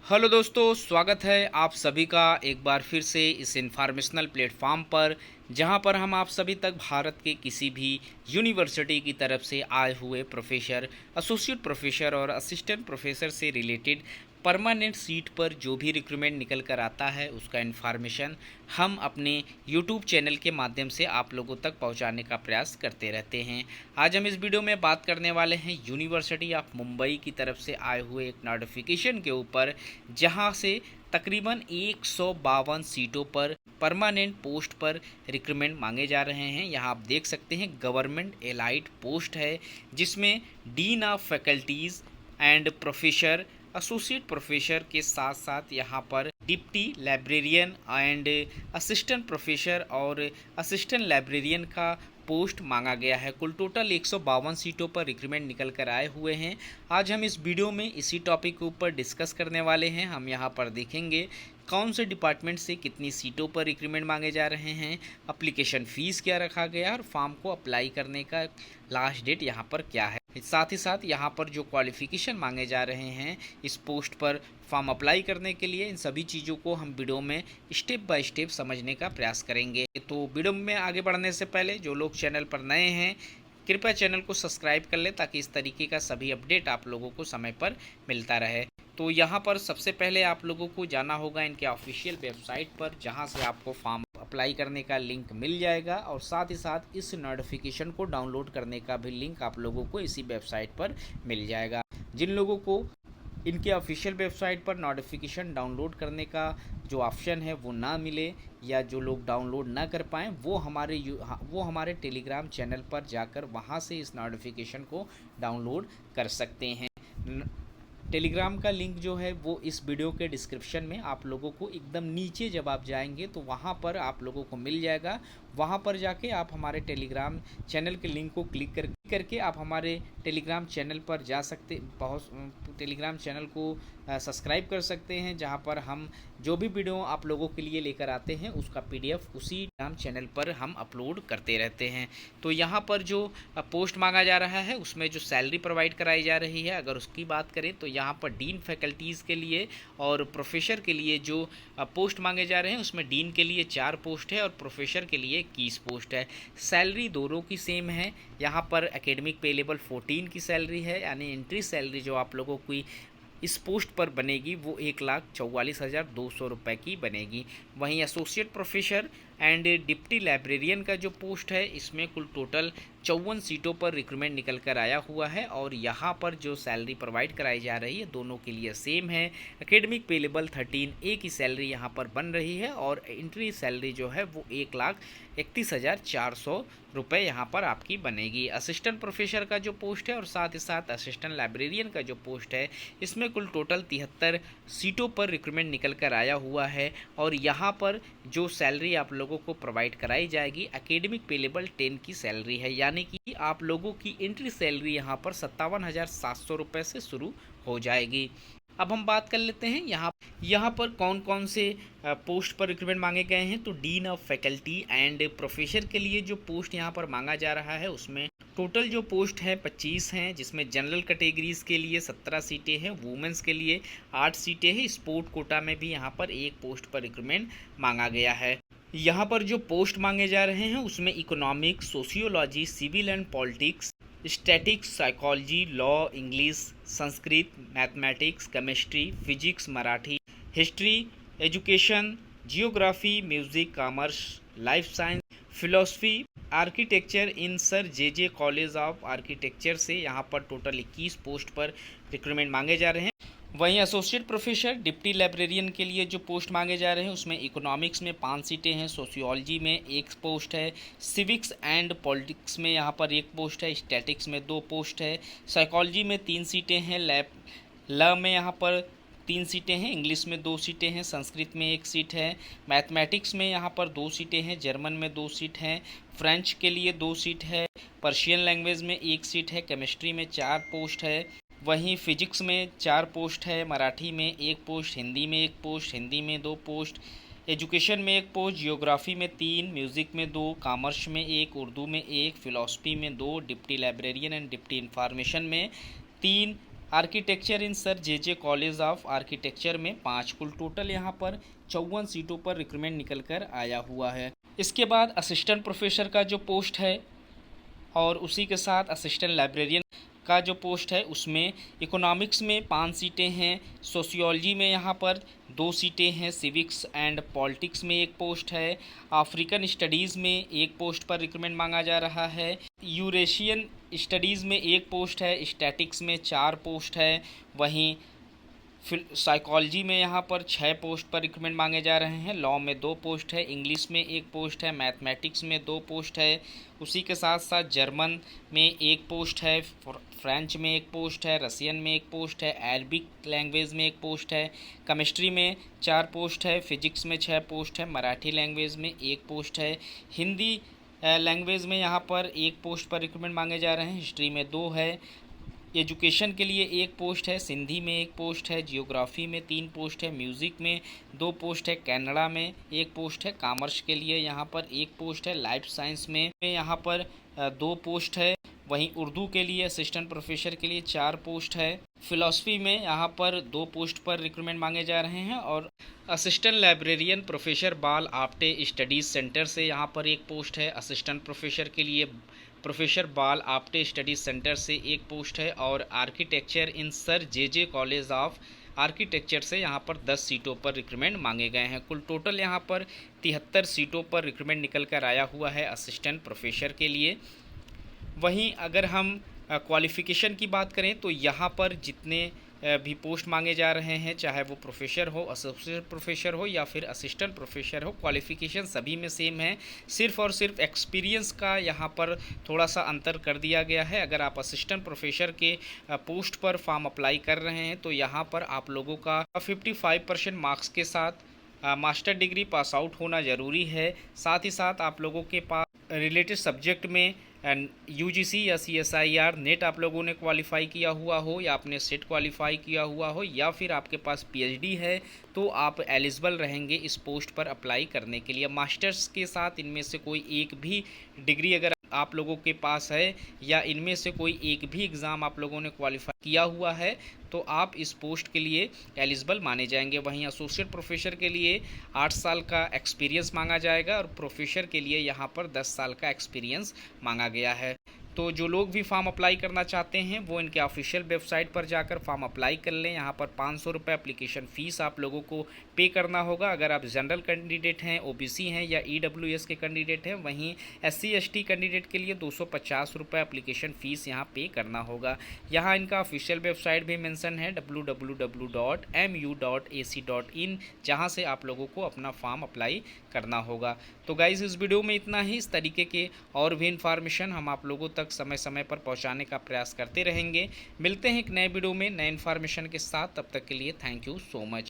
Hello दोस्तों, स्वागत है आप सभी का एक बार फिर से इस इन्फॉर्मेशनल प्लेटफॉर्म पर, जहां पर हम आप सभी तक भारत के किसी भी यूनिवर्सिटी की तरफ से आए हुए प्रोफेसर, एसोसिएट प्रोफेसर और असिस्टेंट प्रोफेसर से रिलेटेड परमानेंट सीट पर जो भी रिक्रूटमेंट निकल कर आता है उसका इन्फॉर्मेशन हम अपने यूट्यूब चैनल के माध्यम से आप लोगों तक पहुंचाने का प्रयास करते रहते हैं। आज हम इस वीडियो में बात करने वाले हैं यूनिवर्सिटी ऑफ मुंबई की तरफ से आए हुए एक नोटिफिकेशन के ऊपर, जहां से तकरीबन 152 सीटों पर परमानेंट पोस्ट पर रिक्रूटमेंट मांगे जा रहे हैं। यहाँ आप देख सकते हैं गवर्नमेंट एलाइड पोस्ट है, जिसमें dean of faculties and professor, associate professor के साथ साथ यहाँ पर deputy librarian and assistant professor और असिस्टेंट लाइब्रेरियन का पोस्ट मांगा गया है। कुल टोटल 152 सीटों पर रिक्रूटमेंट निकल कर आए हुए हैं। आज हम इस वीडियो में इसी टॉपिक के ऊपर डिस्कस करने वाले हैं। हम यहाँ पर देखेंगे कौन से डिपार्टमेंट से कितनी सीटों पर रिक्रूटमेंट मांगे जा रहे हैं, एप्लीकेशन फ़ीस क्या रखा गया और फॉर्म को अप्लाई करने का लास्ट डेट यहाँ पर क्या है। साथ ही साथ यहाँ पर जो क्वालिफ़िकेशन मांगे जा रहे हैं इस पोस्ट पर फॉर्म अप्लाई करने के लिए, इन सभी चीज़ों को हम वीडियो में स्टेप बाय स्टेप समझने का प्रयास करेंगे। तो वीडियो में आगे बढ़ने से पहले जो लोग चैनल पर नए हैं कृपया चैनल को सब्सक्राइब कर लें, ताकि इस तरीके का सभी अपडेट आप लोगों को समय पर मिलता रहे। तो यहाँ पर सबसे पहले आप लोगों को जाना होगा इनके ऑफिशियल वेबसाइट पर, जहाँ से आपको फॉर्म अप्लाई करने का लिंक मिल जाएगा और साथ ही साथ इस नोटिफिकेशन को डाउनलोड करने का भी लिंक आप लोगों को इसी वेबसाइट पर मिल जाएगा। जिन लोगों को इनके ऑफिशियल वेबसाइट पर नोटिफिकेशन डाउनलोड करने का जो ऑप्शन है वो ना मिले, या जो लोग डाउनलोड ना कर पाएँ, वो हमारे टेलीग्राम चैनल पर जाकर वहाँ से इस नोटिफिकेशन को डाउनलोड कर सकते हैं। टेलीग्राम का लिंक जो है वो इस वीडियो के डिस्क्रिप्शन में आप लोगों को एकदम नीचे जब आप जाएंगे तो वहाँ पर आप लोगों को मिल जाएगा। वहाँ पर जाके आप हमारे टेलीग्राम चैनल के लिंक को क्लिक करके आप हमारे टेलीग्राम चैनल पर जा सकते, बहुत टेलीग्राम चैनल को सब्सक्राइब कर सकते हैं, जहाँ पर हम जो भी वीडियो आप लोगों के लिए लेकर आते हैं उसका पीडीएफ उसी टेलीग्राम चैनल पर हम अपलोड करते रहते हैं। तो यहाँ पर जो पोस्ट मांगा जा रहा है उसमें जो सैलरी प्रोवाइड कराई जा रही है, अगर उसकी बात करें तो यहाँ पर डीन फैकल्टीज़ के लिए और प्रोफेसर के लिए जो पोस्ट मांगे जा रहे हैं उसमें डीन के लिए 4 पोस्ट है और प्रोफेसर के लिए 21 पोस्ट है। सैलरी दोनों की सेम है। यहाँ पर एकेडमिक पे लेवल 14 की सैलरी है, यानी एंट्री सैलरी जो आप लोगों की इस पोस्ट पर बनेगी वो 1,44,200 रुपये की बनेगी। वहीं associate professor and deputy librarian का जो पोस्ट है इसमें कुल टोटल 54 सीटों पर रिक्रूटमेंट निकल कर आया हुआ है और यहाँ पर जो सैलरी प्रोवाइड कराई जा रही है दोनों के लिए सेम है। एकेडमिक पे लेवल 13A की सैलरी यहाँ पर बन रही है और एंट्री सैलरी जो है वो 1,31,400 रुपये यहाँ पर आपकी बनेगी। असिस्टेंट प्रोफेसर का जो पोस्ट है और साथ ही साथ असिस्टेंट लाइब्रेरियन का जो पोस्ट है इसमें कुल टोटल 73 सीटों पर रिक्रूटमेंट निकल कर आया हुआ है और यहाँ पर जो सैलरी आप लोगों को प्रोवाइड कराई जाएगी एकेडमिक पे लेवल 10 की सैलरी है, यानी कि आप लोगों की एंट्री सैलरी यहाँ पर 57,700 रुपये से शुरू हो जाएगी। अब हम बात कर लेते हैं यहाँ पर कौन कौन से पोस्ट पर रिक्रूटमेंट मांगे गए हैं। तो dean of faculty and professor के लिए जो पोस्ट यहाँ पर मांगा जा रहा है उसमें टोटल जो पोस्ट है 25 हैं, जिसमें जनरल कैटेगरीज के लिए 17 सीटें हैं, वुमेंस के लिए 8 सीटें हैं। स्पोर्ट कोटा में भी यहाँ पर एक पोस्ट पर रिक्रूटमेंट मांगा गया है। यहाँ पर जो पोस्ट मांगे जा रहे हैं उसमें economics, sociology, civil and politics, statistics, psychology, law, English, Sanskrit, mathematics, chemistry, physics, Marathi, history, education, geography, music, commerce, life science, philosophy, architecture in Sir J college of architecture से यहाँ पर टोटल 21 पोस्ट पर रिक्रूटमेंट मांगे जा रहे हैं। वहीं एसोसिएट प्रोफेसर डिप्टी लाइब्रेरियन के लिए जो पोस्ट मांगे जा रहे हैं उसमें इकोनॉमिक्स में 5 सीटें हैं, सोशियोलॉजी में 1 पोस्ट है, सिविक्स एंड पॉलिटिक्स में यहाँ पर 1 पोस्ट है, स्टैटिक्स में 2 पोस्ट है, साइकोलॉजी में 3 सीटें हैं, लॉ में यहाँ पर 3 सीटें हैं, इंग्लिश में 2 सीटें हैं, संस्कृत में 1 सीट है, मैथमेटिक्स में यहाँ पर 2 सीटें हैं, जर्मन में 2 सीट हैं, फ्रेंच के लिए 2 सीट है, पर्शियन लैंग्वेज में 1 सीट है, केमिस्ट्री में 4 पोस्ट है, वहीं फिजिक्स में 4 पोस्ट है, मराठी में 1 पोस्ट, हिंदी में 1 पोस्ट, हिंदी में 2 पोस्ट, एजुकेशन में 1 पोस्ट, जियोग्राफी में 3, म्यूज़िक में 2, कॉमर्स में 1, उर्दू में 1, फिलॉसफी में 2, deputy librarian and deputy information में 3, architecture in Sir J college of architecture में 5 कुल टोटल यहाँ पर 54 सीटों पर रिक्रूटमेंट निकल कर आया हुआ है। इसके बाद असिस्टेंट प्रोफेसर का जो पोस्ट है और उसी के साथ असिस्टेंट लाइब्रेरियन का जो पोस्ट है उसमें इकोनॉमिक्स में 5 सीटें हैं, सोशियोलॉजी में यहाँ पर 2 सीटें हैं, सिविक्स एंड पॉलिटिक्स में 1 पोस्ट है, अफ्रीकन स्टडीज़ में 1 पोस्ट पर रिक्रूटमेंट मांगा जा रहा है, यूरेशियन स्टडीज़ में 1 पोस्ट है, स्टैटिक्स में 4 पोस्ट है, वहीं फिर साइकोलॉजी में यहाँ पर 6 पोस्ट पर रिक्रूटमेंट मांगे जा रहे हैं, लॉ में 2 पोस्ट है, इंग्लिश में 1 पोस्ट है, मैथमेटिक्स में 2 पोस्ट है, उसी के साथ साथ जर्मन में 1 पोस्ट है, फ्रेंच में 1 पोस्ट है, रसियन में 1 पोस्ट है, अरबिक लैंग्वेज में 1 पोस्ट है, केमिस्ट्री में 4 पोस्ट है, फिजिक्स में 6 पोस्ट है, मराठी लैंग्वेज में 1 पोस्ट है, हिंदी लैंग्वेज में यहाँ पर 1 पोस्ट पर रिक्रूटमेंट मांगे जा रहे हैं, हिस्ट्री में 2 है, एजुकेशन के लिए 1 पोस्ट है, सिंधी में 1 पोस्ट है, जियोग्राफी में 3 पोस्ट है, म्यूज़िक में 2 पोस्ट है, कन्नड़ा में 1 पोस्ट है, कॉमर्स के लिए यहाँ पर 1 पोस्ट है, लाइफ साइंस में यहाँ पर 2 पोस्ट है, वहीं उर्दू के लिए असिस्टेंट प्रोफेसर के लिए 4 पोस्ट है, फ़िलासफ़ी में यहाँ पर 2 पोस्ट पर रिक्रूटमेंट मांगे जा रहे हैं और असिस्टेंट लाइब्रेरियन प्रोफेसर बाल आप्टे स्टडीज़ सेंटर से यहाँ पर 1 पोस्ट है, असिस्टेंट प्रोफेसर के लिए प्रोफेसर बाल आप्टे स्टडी सेंटर से 1 पोस्ट है और architecture in Sir J college of architecture से यहाँ पर 10 सीटों पर रिक्रूटमेंट मांगे गए हैं। कुल टोटल यहाँ पर 73 सीटों पर रिक्रूटमेंट निकल कर आया हुआ है असिस्टेंट प्रोफेसर के लिए। वहीं अगर हम क्वालिफ़िकेशन की बात करें तो यहाँ पर जितने भी पोस्ट मांगे जा रहे हैं, चाहे वो प्रोफेसर हो, एसोसिएट प्रोफेसर हो या फिर असिस्टेंट प्रोफेसर हो, क्वालिफ़िकेशन सभी में सेम है। सिर्फ़ और सिर्फ एक्सपीरियंस का यहाँ पर थोड़ा सा अंतर कर दिया गया है। अगर आप असिस्टेंट प्रोफेसर के पोस्ट पर फॉर्म अप्लाई कर रहे हैं तो यहाँ पर आप लोगों का 55% मार्क्स के साथ मास्टर डिग्री पास आउट होना ज़रूरी है। साथ ही साथ आप लोगों के पास रिलेटेड सब्जेक्ट में यूजीसी या सीएसआईआर नेट आप लोगों ने क्वालिफाई किया हुआ हो या आपने सेट क्वालिफाई किया हुआ हो या फिर आपके पास पीएचडी है तो आप एलिजिबल रहेंगे इस पोस्ट पर अप्लाई करने के लिए। मास्टर्स के साथ इनमें से कोई एक भी डिग्री अगर आप लोगों के पास है या इनमें से कोई एक भी एग्ज़ाम आप लोगों ने क्वालिफाई किया हुआ है तो आप इस पोस्ट के लिए एलिजिबल माने जाएंगे। वहीं एसोसिएट प्रोफेसर के लिए 8 साल का एक्सपीरियंस मांगा जाएगा और प्रोफेसर के लिए यहाँ पर 10 साल का एक्सपीरियंस मांगा गया है। तो जो लोग भी फॉर्म अप्लाई करना चाहते हैं वो इनके ऑफिशियल वेबसाइट पर जाकर फॉर्म अप्लाई कर लें। यहाँ पर 500 रुपये एप्लीकेशन फ़ीस आप लोगों को पे करना होगा अगर आप जनरल कैंडिडेट हैं, ओबीसी हैं या ईडब्ल्यूएस के कैंडिडेट हैं। वहीं एससी एसटी कैंडिडेट के लिए 250 रुपये एप्लीकेशन फ़ीस यहाँ पे करना होगा। यहाँ इनका ऑफिशियल वेबसाइट भी मेंशन है www.mu.ac.in, जहाँ से आप लोगों को अपना फॉर्म अप्लाई करना होगा। तो गाइज़ इस वीडियो में इतना ही। इस तरीके के और भी इन्फॉर्मेशन हम आप लोगों तक समय समय पर पहुंचाने का प्रयास करते रहेंगे। मिलते हैं एक नए वीडियो में नए इन्फॉर्मेशन के साथ, तब तक के लिए थैंक यू सो मच।